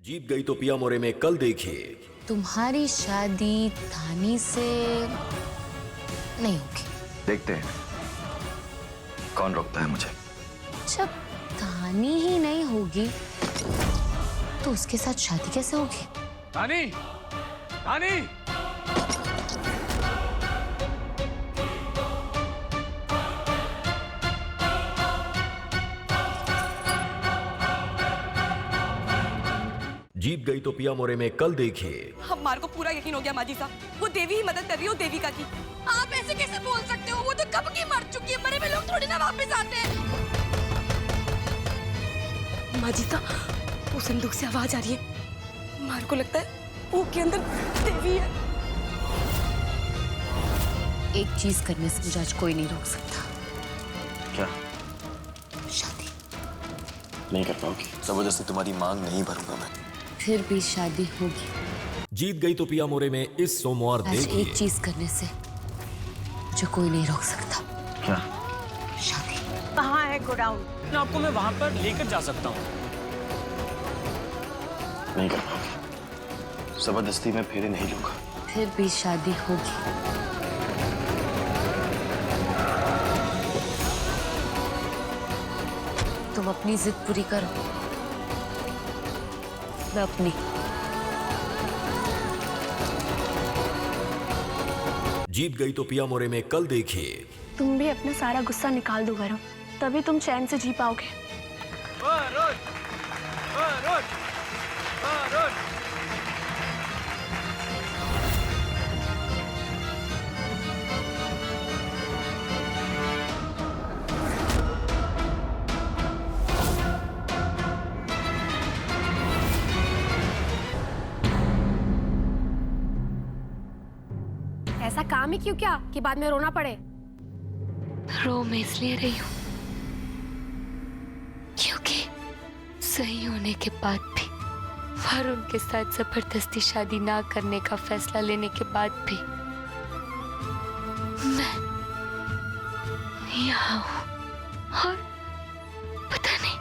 जीत गई तो पिया मोरे में कल देखिए। तुम्हारी शादी धानी से नहीं होगी। देखते हैं कौन रोकता है मुझे। जब धानी ही नहीं होगी तो उसके साथ शादी कैसे होगी? धानी, धानी। जीत गई तो पिया मोरे में कल देखिए। हमारे को पूरा यकीन हो गया माजी साहब, वो देवी ही मदद कर रही हो देविका की। आप ऐसे कैसे बोल सकते हो? वो तो कब की मर चुकी है, मरे हुए लोग थोड़ी ना वापस आते हैं। माजी साहब, वो संदूक से आवाज आ रही है। हमारे को लगता है वो के अंदर देवी है। एक चीज करने से मुझे आज कोई नहीं रोक सकता। क्या? शादी। नहीं कर पाओगी। जबरदस्ती तुम्हारी मांग नहीं भरूंगा मैं। फिर भी शादी होगी। जीत गई तो पिया मोरे में इस सोमवार आज देखिए। एक चीज करने से जो कोई नहीं रोक सकता। क्या? शादी। कहाँ है गोडाउन? आपको मैं वहां पर लेकर जा सकता हूँ। नहीं कर पाओगी। जबरदस्ती मैं फेरे नहीं लूंगा। फिर भी शादी होगी। तुम अपनी जिद पूरी करो, मैं अपनी। जीत गई तो पिया मोरे में कल देखिए। तुम भी अपना सारा गुस्सा निकाल दो वरुण, तभी तुम चैन से जी पाओगे। वरुण, वरुण, वरुण। ऐसा काम ही क्यों किया कि बाद में रोना पड़े? रो मैं इसलिए रही हूँ क्योंकि सही होने के बाद भी, वरुण के साथ जबरदस्ती शादी ना करने का फैसला लेने के बाद भी मैं यहाँ हूँ। और पता नहीं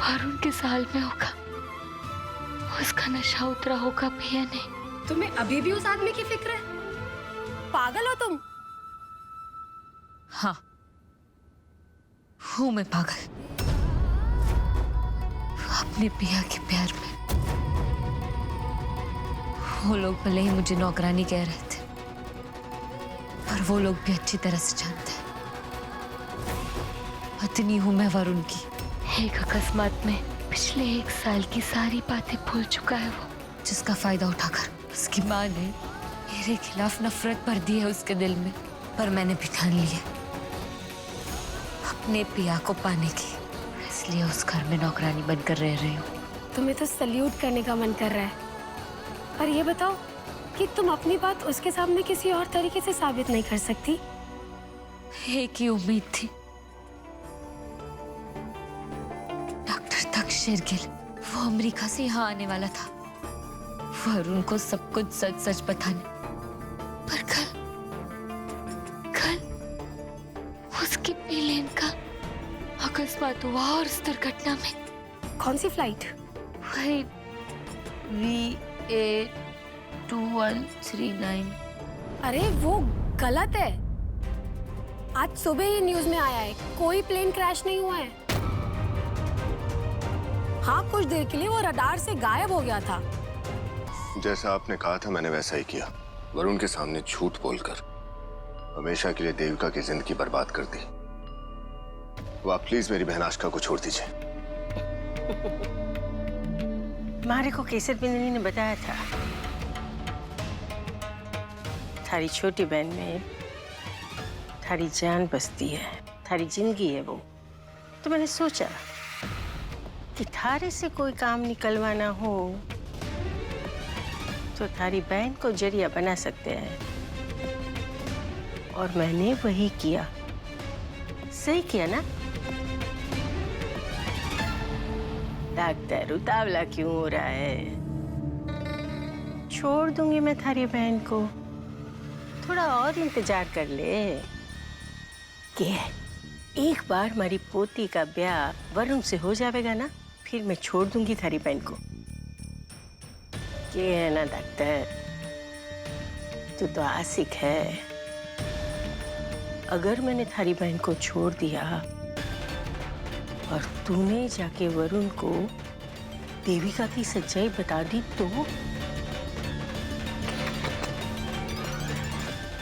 वरुण किस हाल में होगा, उसका नशा उतरा होगा भी या नहीं। तुम्हें अभी भी उस आदमी की फिक्र है? पागल हो तुम? हाँ, हूँ मैं पागल। अपने पिया के प्यार में। वो लोग भले ही मुझे नौकरानी कह रहे थे, पर वो लोग भी अच्छी तरह से जानते हैं पत्नी हूं मैं वरुण की। एक अकस्मात में पिछले 1 साल की सारी बातें भूल चुका है वो, जिसका फायदा उठाकर उसकी माँ ने मेरे खिलाफ नफरत भर दी है उसके दिल में। पर मैंने भी ठान लिया अपने पिया को पाने की, इसलिए उस घर में नौकरानी बनकर रह रही हूँ। तुम्हें तो सल्यूट करने का मन कर रहा है, पर ये बताओ कि तुम अपनी बात उसके सामने किसी और तरीके से साबित नहीं कर सकती? एक ही उम्मीद थी, डॉक्टर तक्षशिर गिल। वो अमेरिका से यहाँ आने वाला था वरुण को सब कुछ सच सच बताने। पर कल उसकी प्लेन का अकस्मात हुआ और उस दुर्घटना में। कौन सी फ्लाइट? वही VA 2139। अरे वो गलत है। आज सुबह ही न्यूज में आया है कोई प्लेन क्रैश नहीं हुआ है। हाँ, कुछ देर के लिए वो रडार से गायब हो गया था। जैसा आपने कहा था मैंने वैसा ही किया। वरुण के सामने झूठ बोलकर हमेशा के लिए देविका की जिंदगी बर्बाद कर दी। वो आप प्लीज मेरी बहन आशका को छोड़ दीजिए। मारे को केसर बिंदनी ने बताया था थारी छोटी बहन में थारी जान बसती है, थारी जिंदगी है वो। तो मैंने सोचा कि थारे से कोई काम निकलवाना हो तो थारी बहन को जरिया बना सकते हैं, और मैंने वही किया। सही किया ना? डॉक्टर उतावला क्यों हो रहा है? छोड़ दूंगी मैं थारी बहन को, थोड़ा और इंतजार कर ले। क्या एक बार हमारी पोती का ब्याह वरुण से हो जाएगा ना, फिर मैं छोड़ दूंगी थारी बहन को। ये है ना डॉक्टर, तू तो आशिक है। अगर मैंने थारी बहन को छोड़ दिया और तूने जाके वरुण को देविका की सच्चाई बता दी तो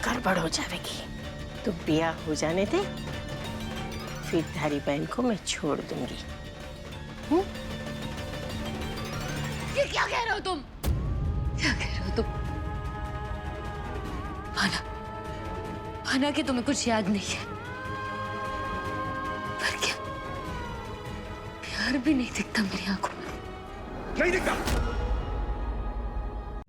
गड़बड़ हो जाएगी। तो ब्याह हो जाने दे, फिर थारी बहन को मैं छोड़ दूंगी। ये क्या कह रहे हो तुम? क्या कह रहे हो तुम? माना कि तुम्हें कुछ याद नहीं है, पर क्या प्यार भी नहीं दिखता मेरी आंखों में? नहीं दिखता।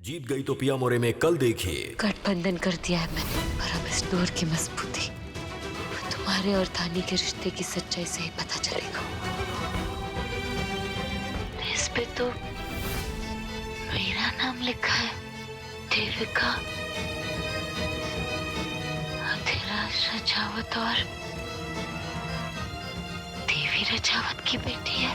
जीत गई तो पिया मोरे में कल देखिए। गठबंधन कर दिया है मैंने, पर अब इस डोर की मजबूती वो तुम्हारे और धानी के रिश्ते की सच्चाई से ही पता चलेगा। इस पे तो मेरा नाम लिखा है, देविका अभिलाष रजावत और देवी रजावत की बेटी है।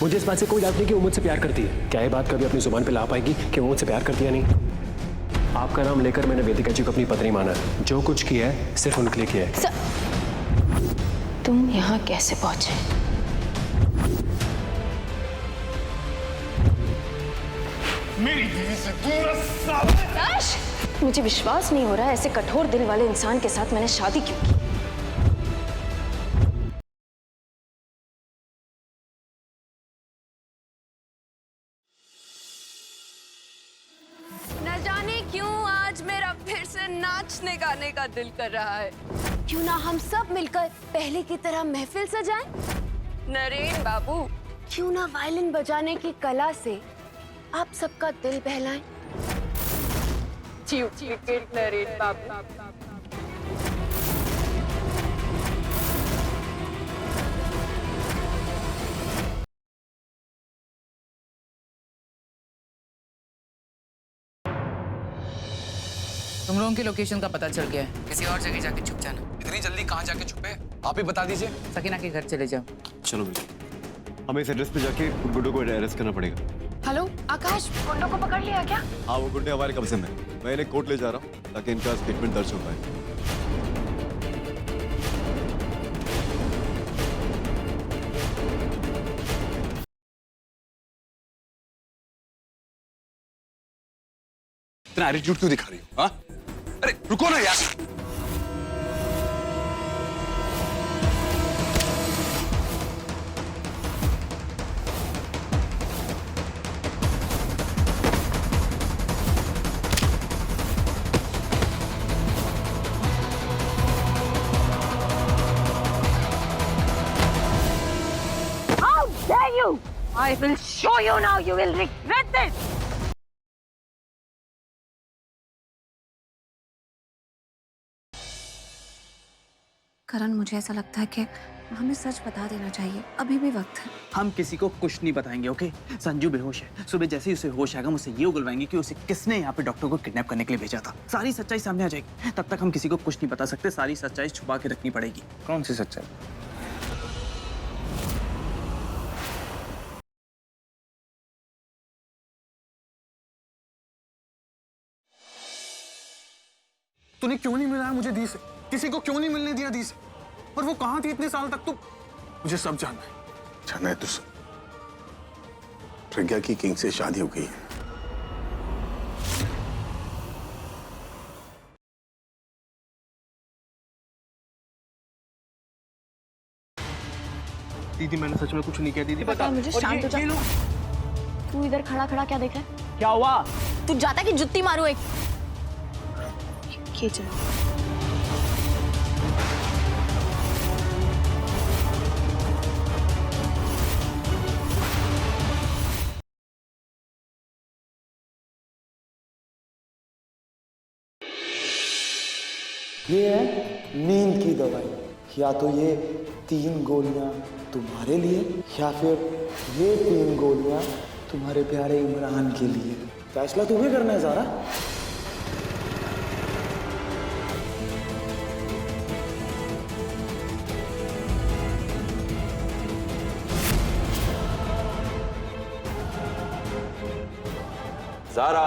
मुझे इस बात से कोई डाउट नहीं कि वो मुझसे प्यार करती है। क्या ये बात कभी अपनी जुबान पे ला पाएगी कि वो मुझसे प्यार करती है? नहीं। आपका नाम लेकर मैंने वेदिका जी को अपनी पत्नी माना है। जो कुछ किया है सिर्फ उनके लिए किया है। तुम यहाँ कैसे पहुंचे? मेरी बीवी से दूर। मुझे विश्वास नहीं हो रहा है ऐसे कठोर दिल वाले इंसान के साथ मैंने शादी क्यों की। न जाने क्यों आज मेरा फिर से नाचने गाने का दिल कर रहा है। क्यों ना हम सब मिलकर पहले की तरह महफिल सजाएं? नरेन बाबू, क्यों ना वायलिन बजाने की कला से आप सबका दिल बहलाएं? नरेन बाबू। तुम लोगों की लोकेशन का पता चल गया है, किसी और जगह जाके छुप जाना। इतनी जल्दी कहाँ जाके छुपे? आप ही बता दीजिए। सकीना के घर चले जाओ। चलो बेटा, हमें इस एड्रेस पे जाके गुड्डू को अरेस्ट करना पड़ेगा। हेलो आकाश, गुंडों को पकड़ लिया क्या? हाँ, वो गुंडे हमारे कब्जे में। मैं इन्हें कोर्ट ले जा रहा हूँ ताकि इनका स्टेटमेंट दर्ज हो पाए। इतना एटीट्यूड क्यों दिखा रही हो? हाँ? अरे रुको ना यार। How dare you! I will show you now. You will regret this. करण, मुझे ऐसा लगता है कि हमें सच बता देना चाहिए, अभी भी वक्त है। हम किसी को कुछ नहीं बताएंगे, ओके? संजू बेहोश है। सुबह जैसे ही उसे होश आएगा मुझसे ये उगलवाएंगे कि उसे किसने यहाँ पे डॉक्टर को किडनैप करने के लिए भेजा था। सारी सच्चाई सामने आ जाएगी। तब तक हम किसी को कुछ नहीं बता सकते। सारी सच्चाई छुपा के रखनी पड़ेगी। कौन सी सच्चाई? तूने क्यों नहीं मिलाया मुझे दी से? किसी को क्यों नहीं मिलने दिया दी से? और वो कहां थी इतने साल तक? तो मुझे सब जानना है। जानना है तो प्रज्ञा की किंग से शादी हो गई है। दीदी मैंने सच में कुछ नहीं किया। दीदी बता मुझे, शांत हो जा। तू इधर खड़ा खड़ा क्या देख रहा है? क्या हुआ? तू जाता कि जुत्ती मारू एक। ये चल। ये है नींद की दवाई। या तो ये 3 गोलियां तुम्हारे लिए या फिर ये 3 गोलियां तुम्हारे प्यारे इमरान के लिए। फैसला तुम्हें करना है ज़ारा। ज़ारा